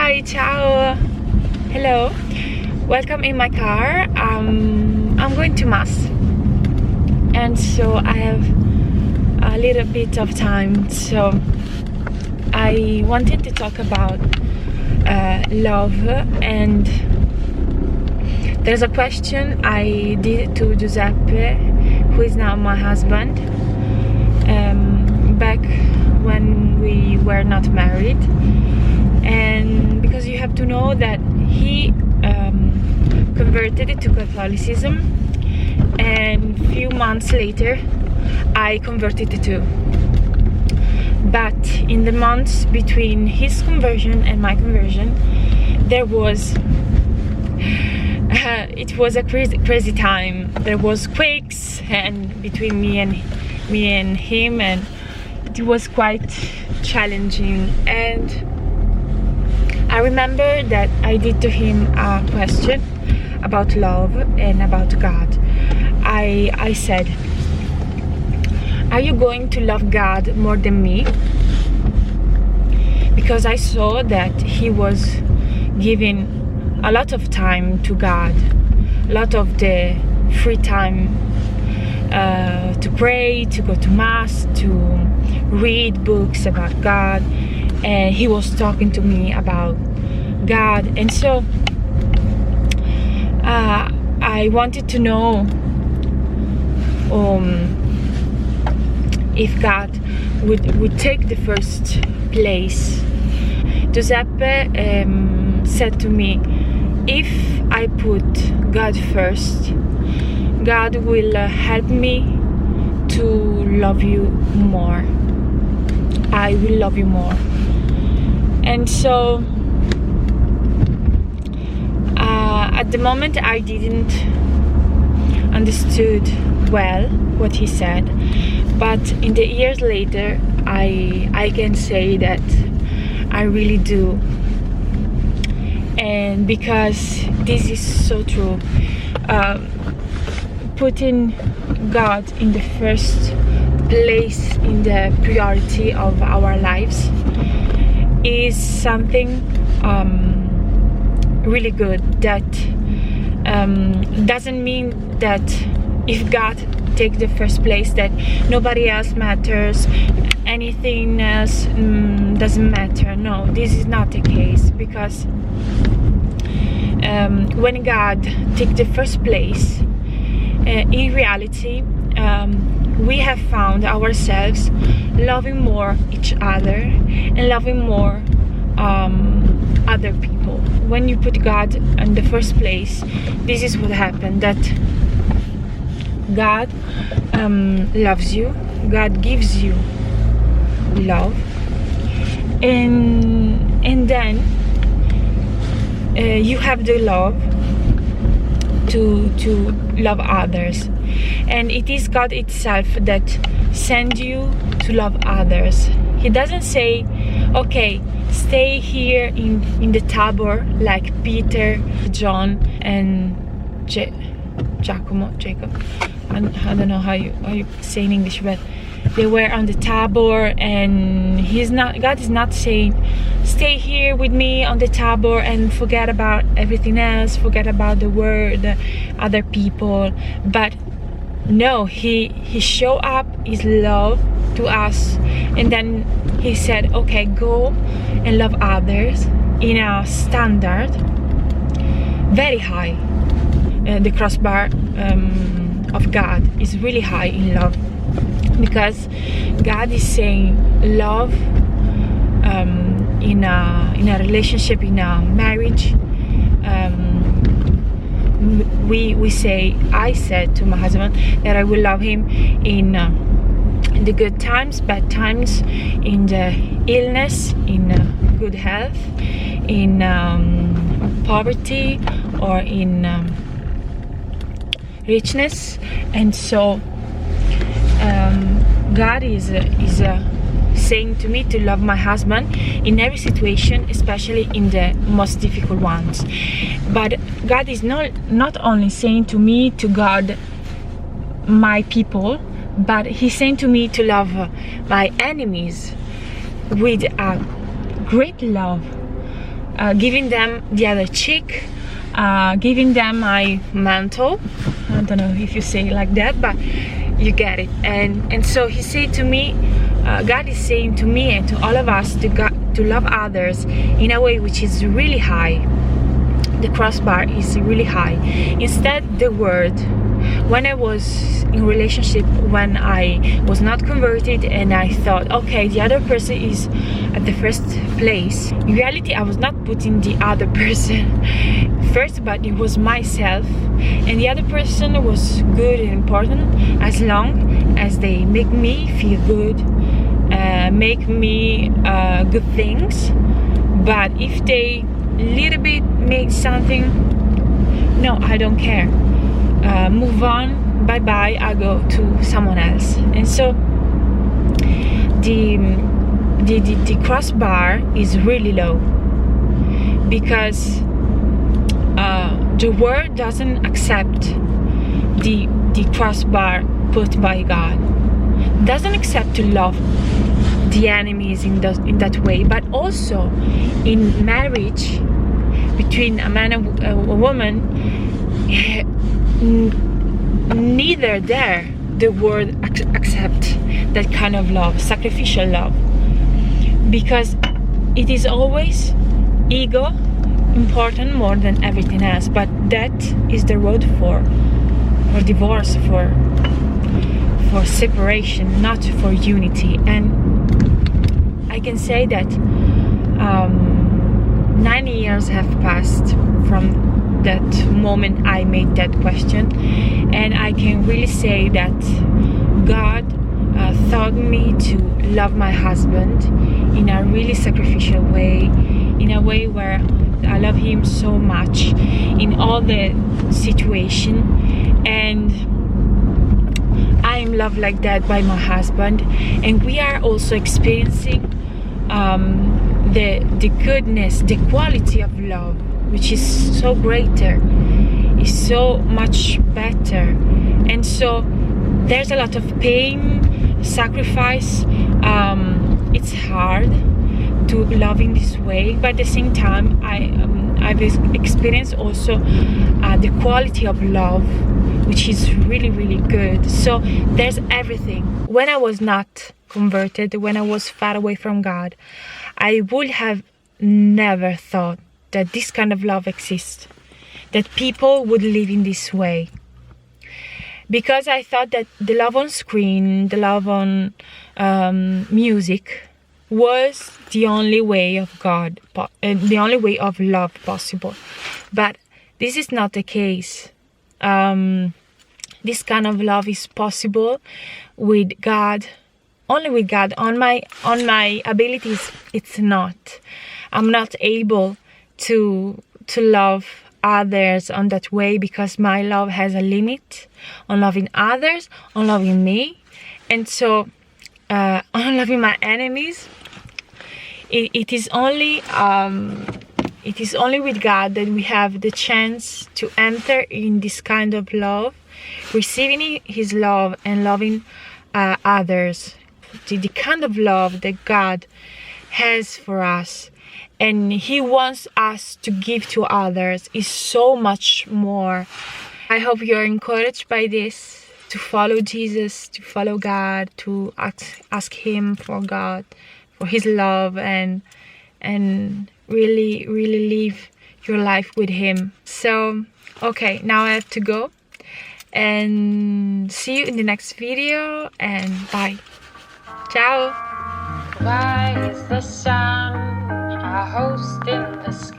Hi, ciao. Hello. Welcome in my car. I'm going to mass, and so I have a little bit of time. So I wanted to talk about love, and there's a question I did to Giuseppe, who is now my husband, back when we were not married. And because you have to know that he converted to Catholicism, and few months later I converted too. But in the months between his conversion and my conversion, there was it was a crazy time. There was quakes and between me and him, and it was quite challenging. And I remember that I did to him a question about love and about God. I said, are you going to love God more than me? Because I saw that he was giving a lot of time to God, a lot of the free time to pray, to go to mass, to read books about God, and he was talking to me about God. And so I wanted to know if God would take the first place. Giuseppe said to me, if I put God first, God will help me to love you more. I will love you more. And so at the moment I didn't understood well what he said, but in the years later I can say that I really do. And because this is so true, putting God in the first place, in the priority of our lives, is something really good. That doesn't mean that if God takes the first place that nobody else matters, anything else doesn't matter. No, this is not the case, because when God takes the first place, in reality we have found ourselves loving more each other and loving more other people. When you put God in the first place, this is what happened, that God loves you, God gives you love, and then you have the love to love others. And it is God itself that sends you to love others. He doesn't say, okay, stay here in the Tabor like Peter, John, and Jacob. I don't know how you say in English, but they were on the Tabor, and God is not saying, stay here with me on the Tabor and forget about everything else, forget about the world, other people. But no, he showed up his love to us, and then he said, okay, go and love others in a standard very high. The crossbar of God is really high in love, because God is saying love in a relationship, in a marriage. I said to my husband that I will love him in the good times, bad times, in the illness, in good health, in poverty, or in richness. And so God is saying to me to love my husband in every situation, especially in the most difficult ones. But God is not only saying to me to guard my people, but he's saying to me to love my enemies with a great love. giving them the other cheek, giving them my mantle. I don't know if you say it like that, but you get it. And so he said to me, God is saying to me and to all of us to love others in a way which is really high. The crossbar is really high. Instead, the word, when I was in relationship, when I was not converted and I thought, okay, the other person is at the first place. In reality, I was not putting the other person first, but it was myself. And the other person was good and important as long as they make me feel good, make me good things. But if they little bit make something, no, I don't care. Move on, bye bye, I go to someone else. And so the crossbar is really low, because the world doesn't accept the crossbar put by God. Doesn't accept to love the enemies in that way. But also in marriage between a man and a woman, neither there the world accept that kind of love, sacrificial love, because it is always ego important more than everything else. But that is the road for divorce, for separation, not for unity. And I can say that 9 years have passed from that moment I made that question, and I can really say that God taught me to love my husband in a really sacrificial way, in a way where I love him so much in all the situation, and I am loved like that by my husband. And we are also experiencing the goodness, the quality of love, which is so greater, is so much better. And so there's a lot of pain, sacrifice. It's hard to love in this way, but at the same time I've experienced also the quality of love, which is really, really good. So there's everything. When I was not converted, when I was far away from God, I would have never thought that this kind of love exists, that people would live in this way. Because I thought that the love on screen, the love on music was the only way of God, the only way of love possible. But this is not the case. This kind of love is possible with God, only with God. On my abilities, it's not. I'm not able to love others on that way, because my love has a limit on loving others, on loving me, and so on loving my enemies. It is only with God that we have the chance to enter in this kind of love, receiving His love and loving others. The kind of love that God has for us and He wants us to give to others is so much more. I hope you're encouraged by this, to follow Jesus, to follow God, to ask Him for God, for His love, and really, really live your life with Him. So, okay, now I have to go, and see you in the next video, and bye. Ciao. Why is the sun a host in the sky?